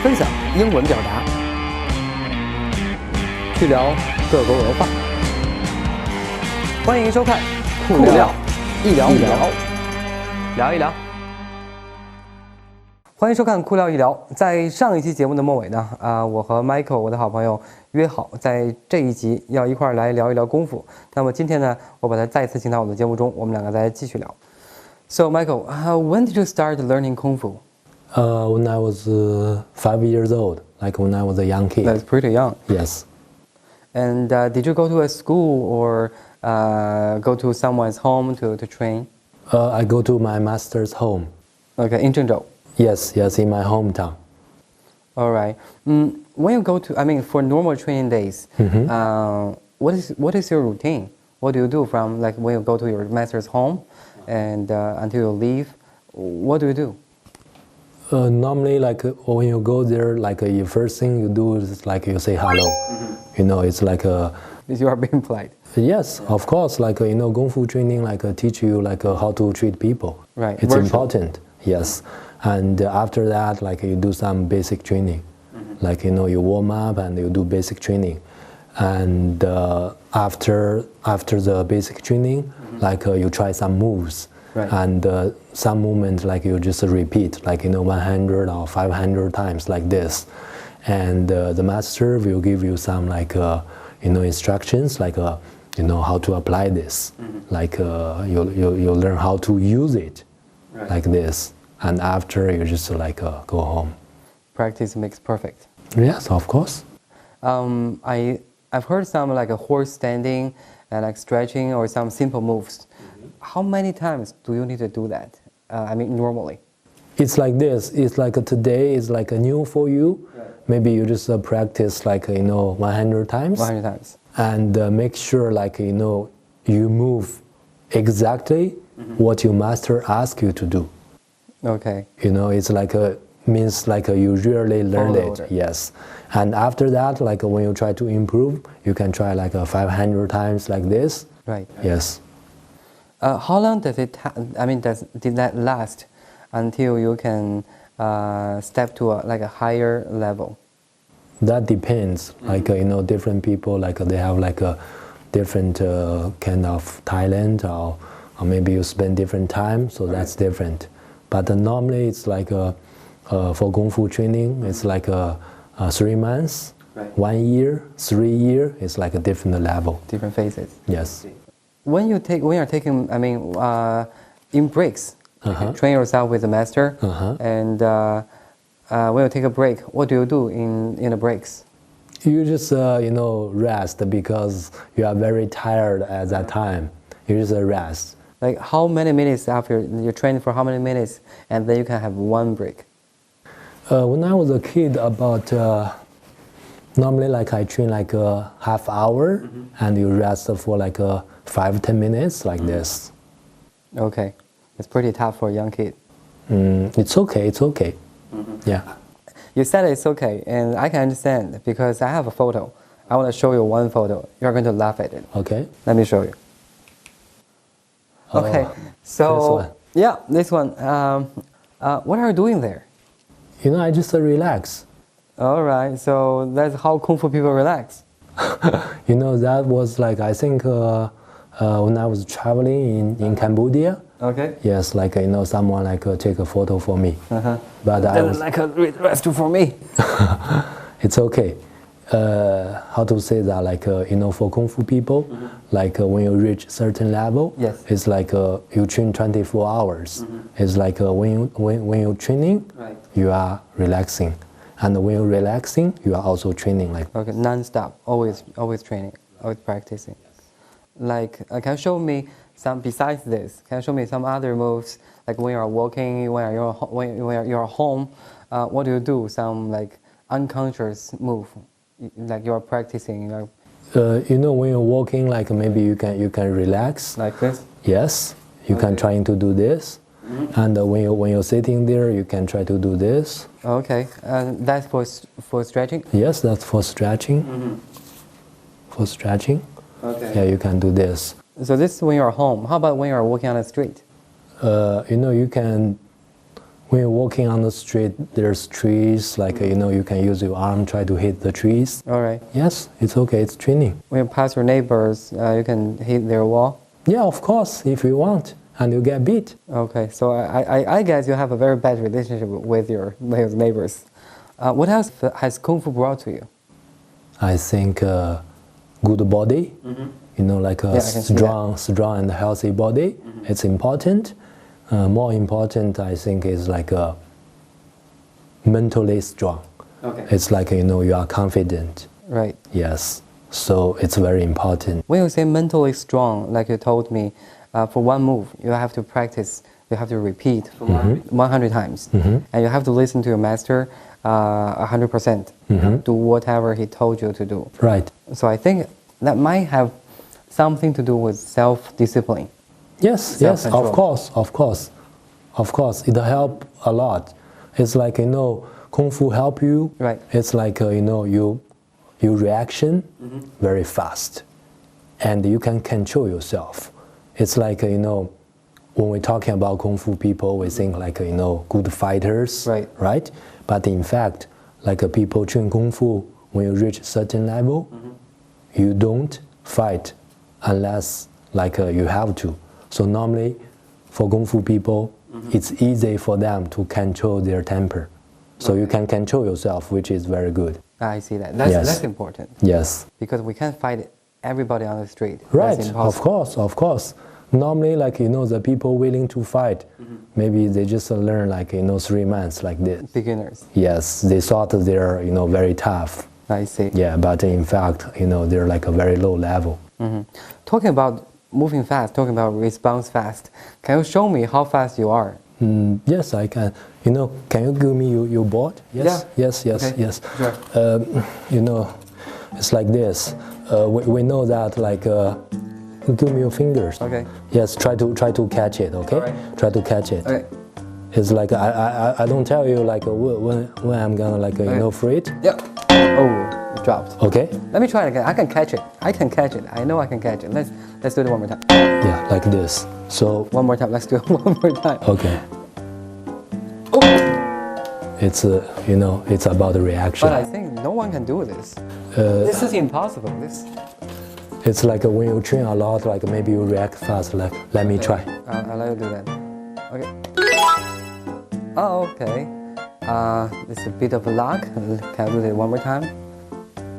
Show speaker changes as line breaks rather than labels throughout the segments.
分享英文表达，去聊各国文化。欢迎收看酷料一聊，聊一聊。欢迎收看酷料一聊。在上一期节目的末尾呢，我和 Michael 我的好朋友约好在这一集要一块儿来聊一聊功夫。那么今天呢，我把他再次请到我的节目中，我们两个再继续聊。So Michael, when did you start learning Kung Fu?
When I was 5 years old, like when I was a young kid.
That's pretty young.
Yes.
And did you go to a school or go to someone's home to train?
I go to my master's home.
Okay, in Zhengzhou.
Yes, in my hometown.
All right. When you go to, for normal training days, what is your routine? What do you do from like when you go to your master's home and until you leave? What do you do?
Normally, like when you go there, like the first thing you do is like you say hello. You know, it's like a.
You are being polite.
Yes, of course. Like Kung Fu training, like teach you like how to treat people.
Right.
It's important. Yes. And after that, like you do some basic training. Like you warm up and you do basic training. And after the basic training, like you try some moves.
Right.
And some movements like you just repeat, like 100 or 500 times like this. And the master will give you some like instructions, like how to apply this. Like you'll learn how to use it, right. Like this. And after you just like go home. Practice
makes perfect.
Yes, of course.
I've heard some like a horse standing and like stretching or some simple moves. How many times do you need to do that? Normally.
It's like this. It's like today is like a new for you. Right. Maybe you just practice like 100 times.
100 times.
And make sure like you move exactly what your master asks you to do.
Okay.
It's like means like you really learned it. Order. Yes. And after that, like when you try to improve, you can try like 500 times like this.
Right.
Yes.
How long does it? Did that last until you can step to a higher level?
That depends. Like different people like they have like a different kind of talent, or maybe you spend different time, so right. That's different. But normally it's like for Kung Fu training, it's like 3 months, right. 1 year, 3 years. It's like a different level.
Different phases.
Yes.
When you're taking, in breaks, you train yourself with the master, and when you take a break, what do you do in the breaks?
You just rest because you are very tired at that time. You just rest.
Like how many minutes after you train for how many minutes, and then you can have one break?
When I was a kid, about normally like I train like a half hour, and you rest for like 5-10 minutes like this.
Okay, it's pretty tough for a young kid.
It's okay. Yeah.
You said it's okay, and I can understand because I have a photo. I want to show you one photo. You're going to laugh at it.
Okay.
Let me show you. Okay, so this one. What are you doing there?
I just relax.
All right, so that's how Kung Fu people relax.
That was like I think when I was traveling in Cambodia.
Okay.
Yes, like someone like take a photo for me. But I was
like a rescue for me.
It's okay. How to say that? Like for Kung Fu people, like when you reach certain level,
yes.
It's like you train 24 hours. It's like when you're training, right. You are relaxing, and when you're relaxing, you are also training. Like
okay, non-stop, always training, always practicing. Like, can you show me some besides this? Can you show me some other moves? Like when you're walking, when you're home, what do you do? Some like unconscious move, like you're practicing.
When you're walking, like maybe you can relax.
Like this.
Yes, you can try to do this, and when you're sitting there, you can try to do this.
Okay, that's for stretching.
Yes, that's for stretching. For stretching.
Okay.
Yeah, you can do this.
So this is when you're home. How about when you're walking on the street?
You can, when you're walking on the street, there's trees, like, you know, you can use your arm, try to hit the trees.
All right.
Yes, it's okay, it's training.
When you pass your neighbors, you can hit their wall.
Yeah, of course, if you want, and you get beat.
Okay, so I guess you have a very bad relationship with your neighbors. What else has Kung Fu brought to you?
I think good body, you know, like a strong and healthy body. It's important. More important, I think, is like mentally strong.
Okay.
It's like, you know, you are confident.
Right.
Yes. So it's very important.
When you say mentally strong, like you told me, for one move, you have to practice, you have to repeat for 100 times. And you have to listen to your master 100%. Do whatever he told you to do.
Right.
So I think that might have something to do with self-discipline.
Yes, yes, of course, it help a lot. It's like, you know, Kung Fu help you.
Right.
It's like, you know, your reaction very fast, and you can control yourself. It's like, you know, when we're talking about Kung Fu people, we think like, you know, good fighters, right? But in fact, like people train Kung Fu, when you reach a certain level, you don't fight unless like you have to. So normally, for Kung Fu people, it's easy for them to control their temper. So you can control yourself, which is very good.
I see that. That's important.
Yes.
Because we can't fight everybody on the street.
Right,
That's
of course. Normally, like, you know, the people willing to fight, maybe they just learn like, you know, 3 months like this.
Beginners.
Yes, they thought they're, you know, very tough.
I see.
Yeah, but in fact, you know, they're like a very low level.
Talking about moving fast, talking about response fast, can you show me how fast you are?
Yes, I can. You know, can you give me your board? Yes,
yeah.
yes.
Sure.
You know, it's like this. We know that, like, give me your fingers.
Okay.
Yes, try to catch it. Okay.
Right.
Try to catch it.
Okay.
It's like I don't tell you like when I'm gonna like you know free it.
Yeah. Oh, it dropped.
Okay.
Let me try it again. I can catch it. I know I can catch it. Let's do it one more time.
Yeah, like this. So
one more time. Let's do it one more time.
Okay.
Oh.
It's you know, it's about the reaction.
But I think no one can do this. This is impossible.
It's like when you train a lot, like maybe you react fast. Like, let me try.
I'll let you do that. Okay. Oh, okay. It's a bit of luck. Can I do it one more time?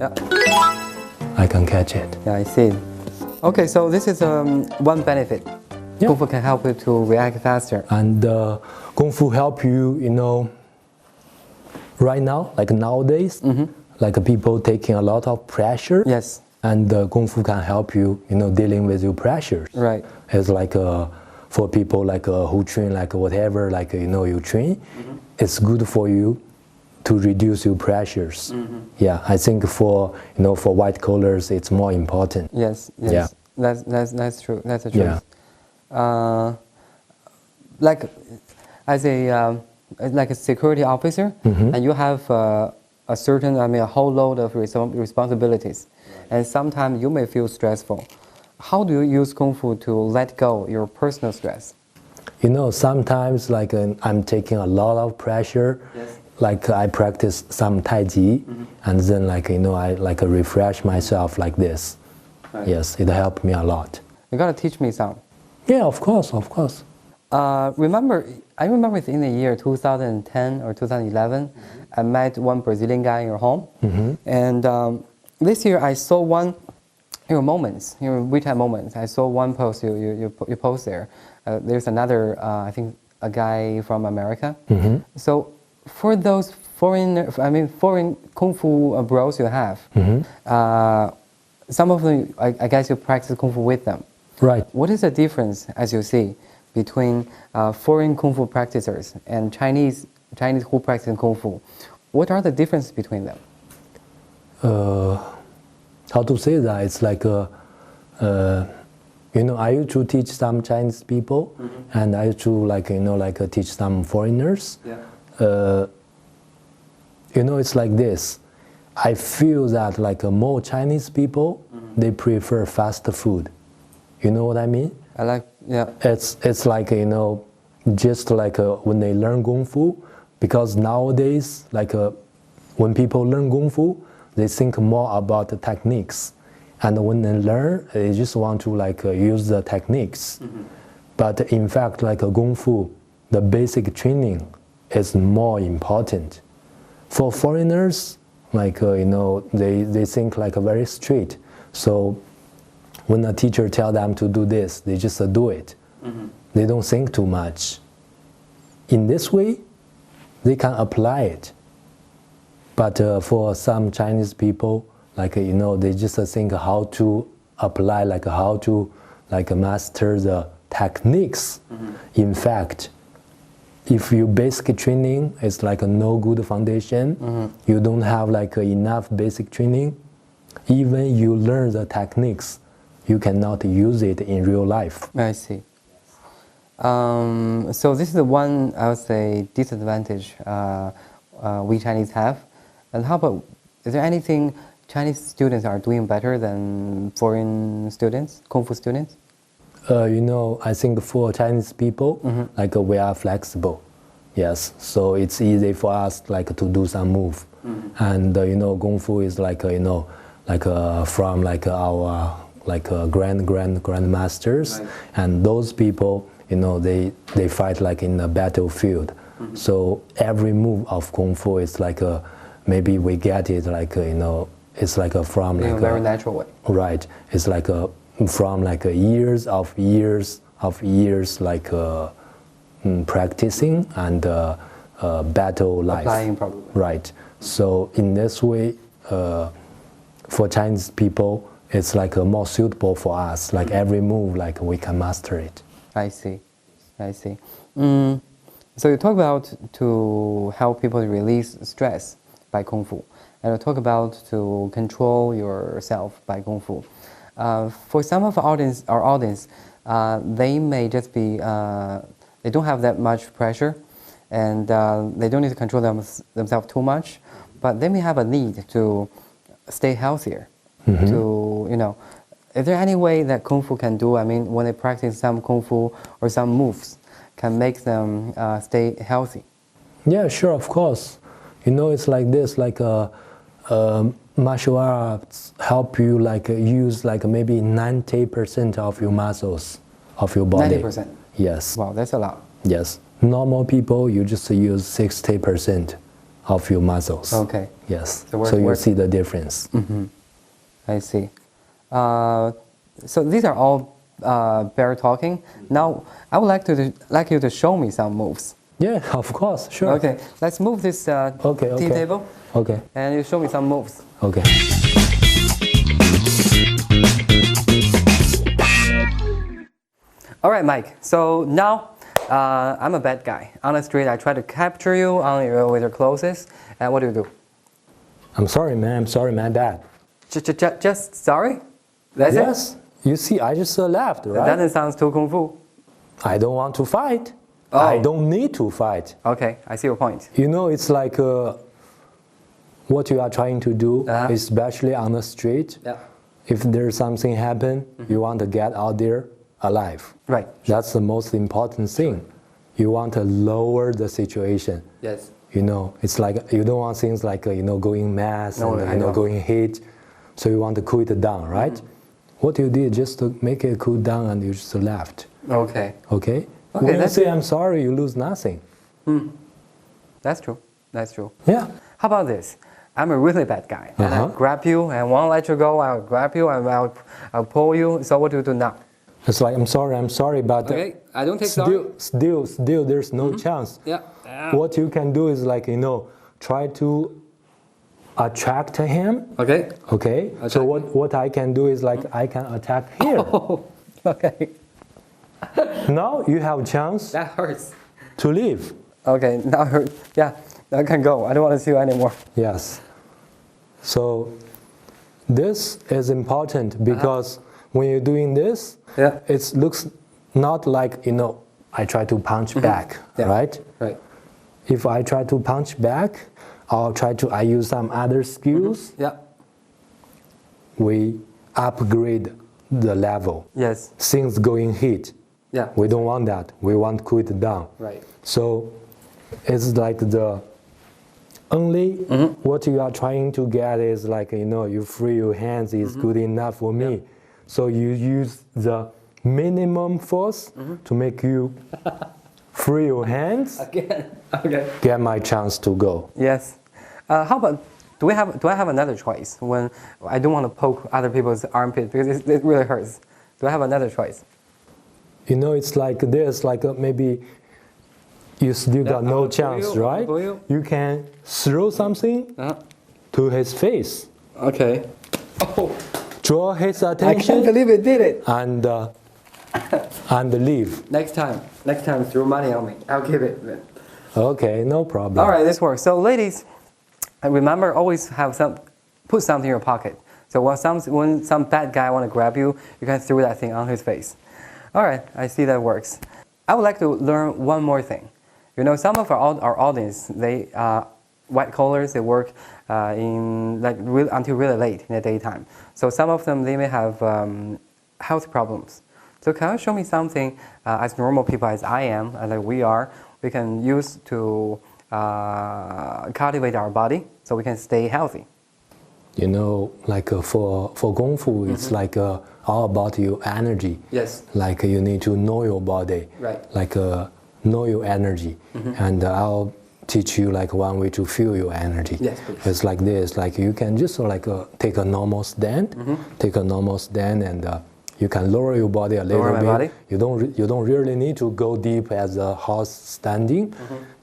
Yeah.
I can catch it.
Yeah, I see. Okay, so this is one benefit.
Yeah.
Kung Fu can help you to react faster.
And Kung Fu help you, you know, right now, like nowadays, like people taking a lot of pressure.
Yes.
And Kung Fu can help you, you know, dealing with your pressures.
Right.
It's like for people like who train like whatever, like, you know, you train, it's good for you to reduce your pressures. Yeah, I think for, you know, for white collars, it's more important.
Yes.
Yeah.
That's true. That's the truth. Yeah. Like as a security officer, and you have a certain, a whole load of responsibilities, and sometimes you may feel stressful. How do you use Kung Fu to let go your personal stress?
You know, sometimes like I'm taking a lot of pressure.
Yes.
Like I practice some Tai Chi, and then like, you know, I like refresh myself like this. Right. Yes, it helped me a lot.
You gotta teach me some.
Yeah, of course.
I remember in the year 2010 or 2011, I met one Brazilian guy in your home, and this year I saw one, your moments, your WeChat moments. I saw one post you post there. There's another, I think, a guy from America. So for those foreign Kung Fu bros you have, some of them, I guess you practice Kung Fu with them.
Right.
What is the difference, as you see, between foreign Kung Fu practitioners and Chinese who practice Kung Fu? What are the differences between them?
How to say that? It's like, you know, I used to teach some Chinese people, and I used to like, you know, like teach some foreigners. Yeah. You know, it's like this. I feel that like more Chinese people, they prefer fast food. You know what I mean?
Yeah.
It's like, you know, just like when they learn Kungfu, because nowadays, like when people learn Kungfu, they think more about the techniques. And when they learn, they just want to like use the techniques. But in fact, like Kungfu, the basic training is more important. For foreigners, like they think like very straight. So when a teacher tells them to do this, they just do it. They don't think too much. In this way, they can apply it. But for some Chinese people, like they just think how to apply, like how to like master the techniques. In fact, if your basic training is like a no good foundation, you don't have like enough basic training, even you learn the techniques, you cannot use it in real life.
I see. So this is the one, I would say, disadvantage we Chinese have. And how about, is there anything Chinese students are doing better than foreign students, Kung Fu students?
I think for Chinese people, like we are flexible. Yes, so it's easy for us like to do some move. And Kung Fu is like from like our grandmasters, right. And those people, they fight like in the battlefield. So every move of Kung Fu is like maybe we get it like it's like from like
in a very natural way.
Right, it's like from like years like practicing and battle life.
Applying probably.
Right. So in this way, for Chinese people, it's like more suitable for us. Like every move, like we can master it.
I see. So you talk about to help people to release stress by Kung Fu, and you talk about to control yourself by Kung Fu. For some of our audience, they may just be, they don't have that much pressure, and they don't need to control themselves too much, but they may have a need to stay healthier. To, is there any way that Kung Fu can do, I mean, when they practice some Kung Fu or some moves, can make them stay healthy?
Yeah, sure, of course. It's like this, like martial arts help you like use like maybe 90% of your muscles of your body.
90%?
Yes.
Wow, that's a lot.
Yes. Normal people, you just use 60% of your muscles.
Okay.
Yes. So you see the difference.
I see. So these are all bear talking. Now, I would like you to show me some moves.
Yeah, of course, sure.
Okay, let's move this tea table.
Okay.
And you show me some moves.
Okay.
All right, Mike. So now I'm a bad guy. On the street, I try to capture you with your clothes. And what do?
I'm sorry, man. I'm sorry, my bad.
Just sorry? That's it?
Yes. You see, I just left, right?
That doesn't sound too Kung Fu.
I don't want to fight.
Oh.
I don't need to fight.
Okay, I see your point.
It's like what you are trying to do, especially on the street.
Yeah.
If there's something happen, you want to get out there alive.
Right.
That's the most important thing. You want to lower the situation.
Yes.
It's like you don't want things like going mad and going hate. So you want to cool it down, right? What you did just to make it cool down, and you just left.
Okay.
Okay. When you say I'm sorry, you lose nothing.
That's true.
Yeah.
How about this? I'm a really bad guy. And I grab you and won't let you go. I'll grab you and I'll pull you. So what do you do now?
It's like I'm sorry, but
okay, I don't take sorry.
Still, there's no chance.
Yeah.
What you can do is like try to attract him.
Okay.
Okay.
Attack.
So what I can do is like I can attack here.
Oh, okay.
Now you have a chance.
That hurts.
To leave.
Okay. Now hurt. Yeah. I can go. I don't want to see you anymore.
Yes. So this is important because when you're doing this, it looks not like I try to punch back, right?
Right.
If I try to punch back, I use some other skills.
Yeah.
We upgrade the level.
Yes.
Things going hit.
Yeah.
We don't want that. We want to cool it down.
Right.
So it's like the only what you are trying to get is like, you free your hands is good enough for me. So you use the minimum force to make you free your hands.
Again. Okay.
Get my chance to go.
Yes. How about, do I have another choice when I don't want to poke other people's armpit because it really hurts? Do I have another choice?
It's like this, like maybe you still got no chance, right? You can throw something to his face.
Okay. Oh,
Draw his
I can't
attention
believe it did it.
and leave.
Next time, throw money on me. I'll give it.
Okay, no problem.
All right, this works. So, ladies, remember always put something in your pocket. So when some bad guy want to grab you, you can throw that thing on his face. All right, I see that works. I would like to learn one more thing. Some of our audience, they white collars, they work until really late in the daytime. So some of them, they may have health problems. So can you show me something as normal people as I am, and like we are, we can use to cultivate our body so we can stay healthy?
Like for Kungfu, it's like all about your energy.
Yes.
Like you need to know your body.
Right.
Like know your energy. And I'll teach you like one way to feel your energy.
Yes, please.
It's like this. Like you can just take a normal stand. Take a normal stand and you can lower your body a little
Lower my
bit.
body?
You don't really need to go deep as a horse standing.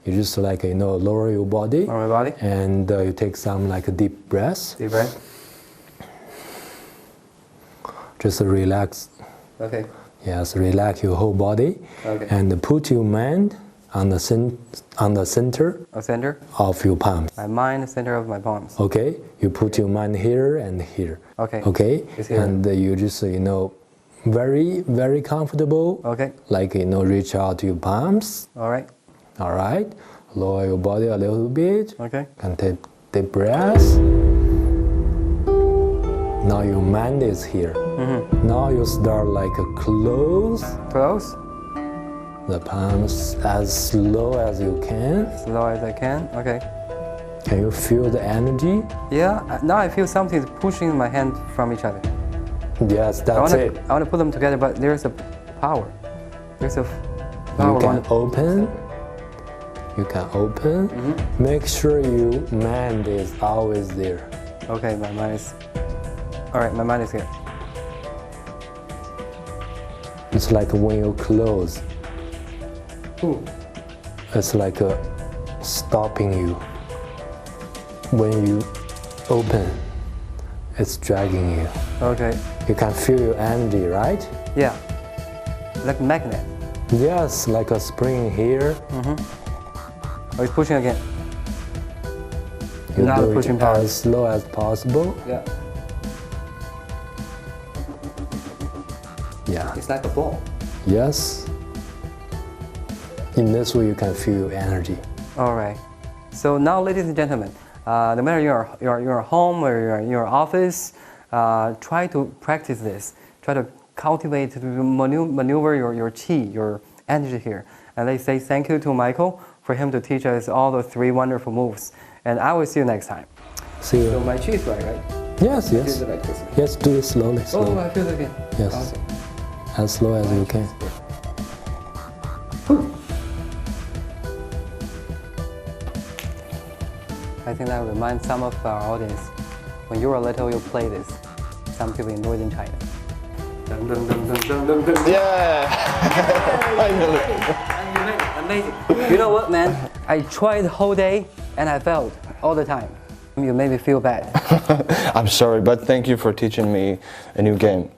You just lower your body.
Lower my body.
And you take some deep breaths.
Deep breath.
Just relax.
Okay.
Yes, relax your whole body.
Okay.
And put your mind on the center
A center.
of your palms.
My mind, center of my palms.
Okay, you put your mind here and here.
Okay.
Okay,
It's here.
and you just very very comfortable.
Okay.
Like reach out your palms.
All right.
All right, lower your body a little bit.
Okay.
And take deep breaths. Now your mind is here. Now you start close
Close.
the palms as slow as you can.
Slow as I can. Okay.
Can you feel the energy?
Yeah. Now I feel something is pushing my hand from each other.
Yes, that's it.
I want to put them together, but there's a power. There's a power.
You can open. You can open. Make sure your mind is always there.
Okay, my mind is. All right, my mind is here.
It's like when you close,
Ooh.
it's like stopping you. When you open, it's dragging you.
Okay.
You can feel your energy, right?
Yeah. Like magnet.
Yes, like a spring here.
Oh, it's pushing again.
You
Now
do
pushing
it
power.
as slow as possible.
Yeah.
Yeah.
It's like a ball.
Yes. In this way, you can feel your energy.
All right. So now, ladies and gentlemen, no matter you're home or you're in your office, try to practice this. Try to cultivate, to maneuver your chi, your energy here. And let's say thank you to Michael for him to teach us all the 3 wonderful moves. And I will see you next time.
See you.
So my chi is right?
Yes, yes.
Do it like this.
Yes, do it slowly,
Oh,
slowly.
I feel it again.
Yes.
Awesome.
As slow as you can.
I think that reminds some of our audience. When you were little, you play this. Some people in northern China. Dun, dun, dun, dun, dun, dun, dun.
Yeah! Finally!
Amazing. You know what, man? I tried the whole day and I failed all the time. You made me feel bad.
I'm sorry, but thank you for teaching me a new game.